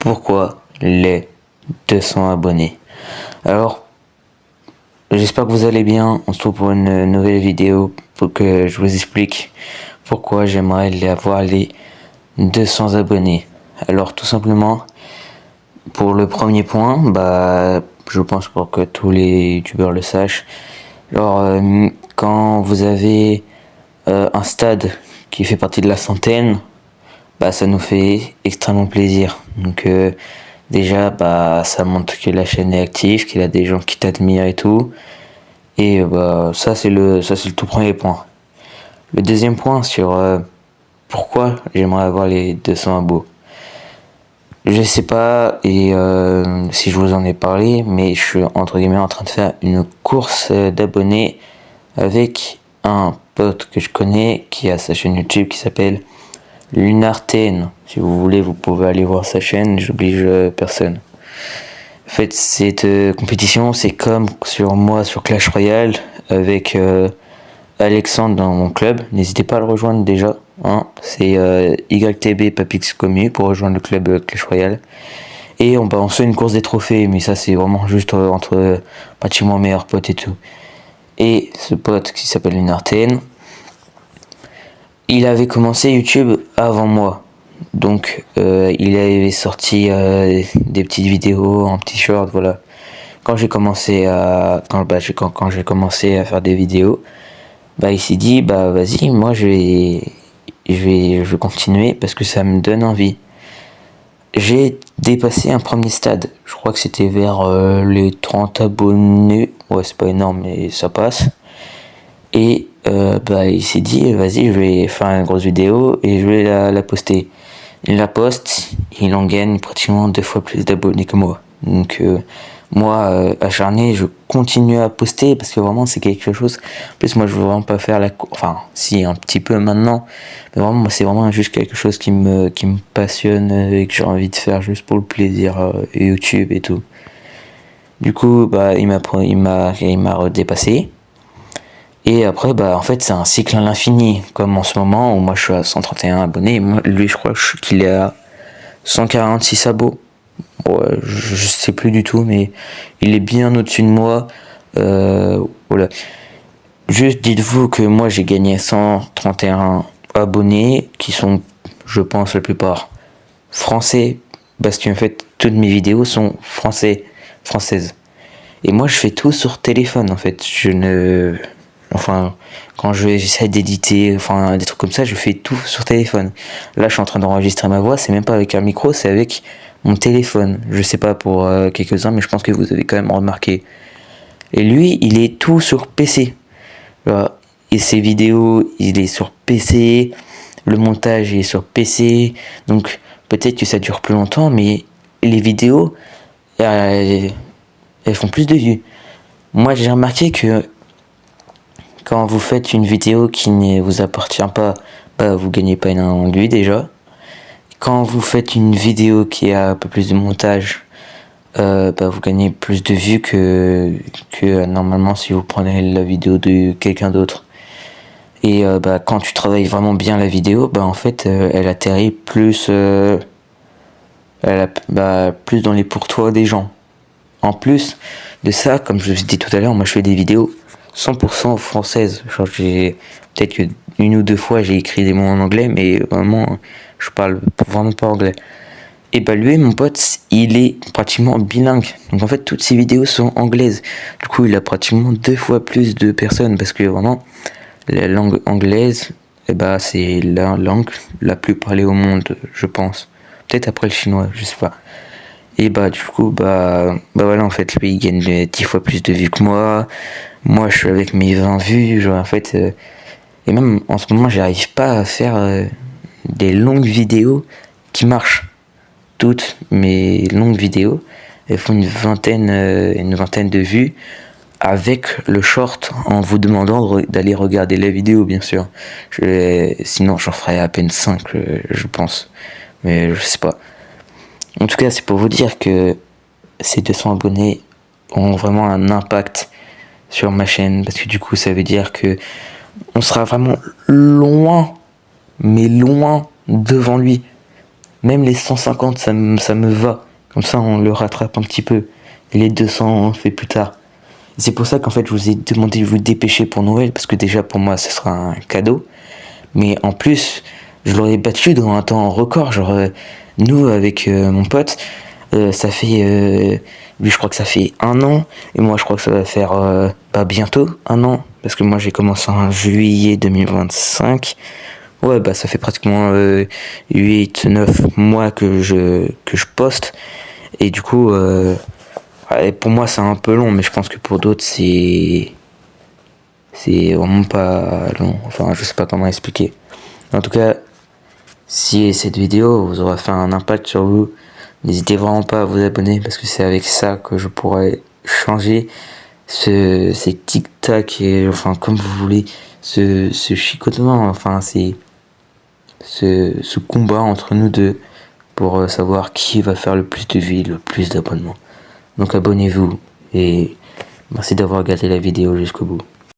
pourquoi les 200 abonnés. Alors, j'espère que vous allez bien. On se retrouve pour une nouvelle vidéo pour que je vous explique pourquoi j'aimerais avoir les 200 abonnés. Alors, tout simplement, pour le premier point, je pense pour que tous les youtubeurs le sachent. Alors, quand vous avez un stade qui fait partie de la centaine, ça nous fait extrêmement plaisir. Donc déjà, ça montre que la chaîne est active, qu'il y a des gens qui t'admirent et tout. Et ça c'est le tout premier point. Le deuxième point sur pourquoi j'aimerais avoir les 200 abos. Je sais pas si je vous en ai parlé, mais je suis entre guillemets en train de faire une course d'abonnés avec un pote que je connais qui a sa chaîne YouTube qui s'appelle Lunarten. Si vous voulez, vous pouvez aller voir sa chaîne, j'oblige personne. En fait, cette compétition, c'est comme sur Clash Royale avec Alexandre dans mon club. N'hésitez pas à le rejoindre déjà. Hein. C'est YTB Papix Commu pour rejoindre le club Clash Royale. Et on fait une course des trophées, mais ça c'est vraiment juste entre pratiquement meilleurs potes et tout. Et ce pote qui s'appelle Lunarten, il avait commencé YouTube avant moi. Donc il avait sorti des petites vidéos en petits shorts, voilà. Quand j'ai commencé à faire des vidéos, il s'est dit vas-y, moi je vais continuer parce que ça me donne envie. J'ai dépassé un premier stade. Je crois que c'était vers les 30 abonnés. Ouais, c'est pas énorme mais ça passe. Et il s'est dit vas-y, je vais faire une grosse vidéo et je vais la poster. Il la poste, il en gagne pratiquement 2 fois plus d'abonnés que moi. Donc moi, acharné, je continue à poster parce que vraiment c'est quelque chose. En plus moi je veux vraiment pas faire si un petit peu maintenant, mais vraiment moi c'est vraiment juste quelque chose qui me passionne et que j'ai envie de faire juste pour le plaisir YouTube et tout. Du coup il m'a redépassé. Et après, en fait, c'est un cycle à l'infini. Comme en ce moment où moi je suis à 131 abonnés. Et moi, lui, je crois qu'il est à 146 abos. Ouais, je sais plus du tout, mais il est bien au-dessus de moi. Voilà. Juste dites-vous que moi j'ai gagné 131 abonnés qui sont, je pense, la plupart français. Parce qu'en fait, toutes mes vidéos sont françaises. Et moi je fais tout sur téléphone en fait. Quand j'essaie d'éditer, des trucs comme ça, je fais tout sur téléphone. Là, je suis en train d'enregistrer ma voix, c'est même pas avec un micro, c'est avec mon téléphone. Je sais pas pour quelques-uns, mais je pense que vous avez quand même remarqué. Et lui, il est tout sur PC. Voilà. Et ses vidéos, il est sur PC. Le montage, il est sur PC. Donc, peut-être que ça dure plus longtemps, mais les vidéos, elles font plus de vues. Moi, j'ai remarqué que quand vous faites une vidéo qui ne vous appartient pas, vous gagnez pas énormément de vues déjà. Quand vous faites une vidéo qui a un peu plus de montage, vous gagnez plus de vues que normalement si vous prenez la vidéo de quelqu'un d'autre. Et quand tu travailles vraiment bien la vidéo, en fait elle atterrit plus, plus dans les pourtours des gens. En plus de ça, comme je vous ai dit tout à l'heure, moi je fais des vidéos 100% française. Genre peut-être que une ou deux fois j'ai écrit des mots en anglais, mais vraiment je parle vraiment pas anglais. Et lui, mon pote, il est pratiquement bilingue. Donc en fait toutes ses vidéos sont anglaises. Du coup il a pratiquement 2 fois plus de personnes parce que vraiment la langue anglaise, c'est la langue la plus parlée au monde, je pense. Peut-être après le chinois, je sais pas. Et du coup voilà, en fait lui il gagne 10 fois plus de vues que moi. Moi je suis avec mes 20 vues, genre en fait et même en ce moment j'arrive pas à faire des longues vidéos qui marchent. Toutes mes longues vidéos, elles font une vingtaine de vues avec le short en vous demandant d'aller regarder la vidéo bien sûr. Sinon j'en ferais à peine 5 je pense. Mais je sais pas. En tout cas, c'est pour vous dire que ces 200 abonnés ont vraiment un impact sur ma chaîne. Parce que du coup, ça veut dire que on sera vraiment loin, mais loin devant lui. Même les 150, ça me va. Comme ça, on le rattrape un petit peu. Et les 200, on fait plus tard. C'est pour ça qu'en fait, je vous ai demandé de vous dépêcher pour Noël, parce que déjà, pour moi, ce sera un cadeau. Mais en plus, je l'aurais battu dans un temps record. Genre, nous, avec mon pote, ça fait... lui, je crois que ça fait 1 an. Et moi, je crois que ça va faire bientôt 1 an. Parce que moi, j'ai commencé en juillet 2025. Ouais, bah ça fait pratiquement 8-9 mois que je poste. Et du coup, ouais, pour moi, c'est un peu long. Mais je pense que pour d'autres, c'est vraiment pas long. Enfin, je sais pas comment expliquer. En tout cas, si cette vidéo vous aura fait un impact sur vous, n'hésitez vraiment pas à vous abonner, parce que c'est avec ça que je pourrais changer ces tic-tac, et enfin comme vous voulez, ce chicotement, enfin c'est ce combat entre nous deux pour savoir qui va faire le plus de vues, le plus d'abonnements. Donc abonnez-vous et merci d'avoir regardé la vidéo jusqu'au bout.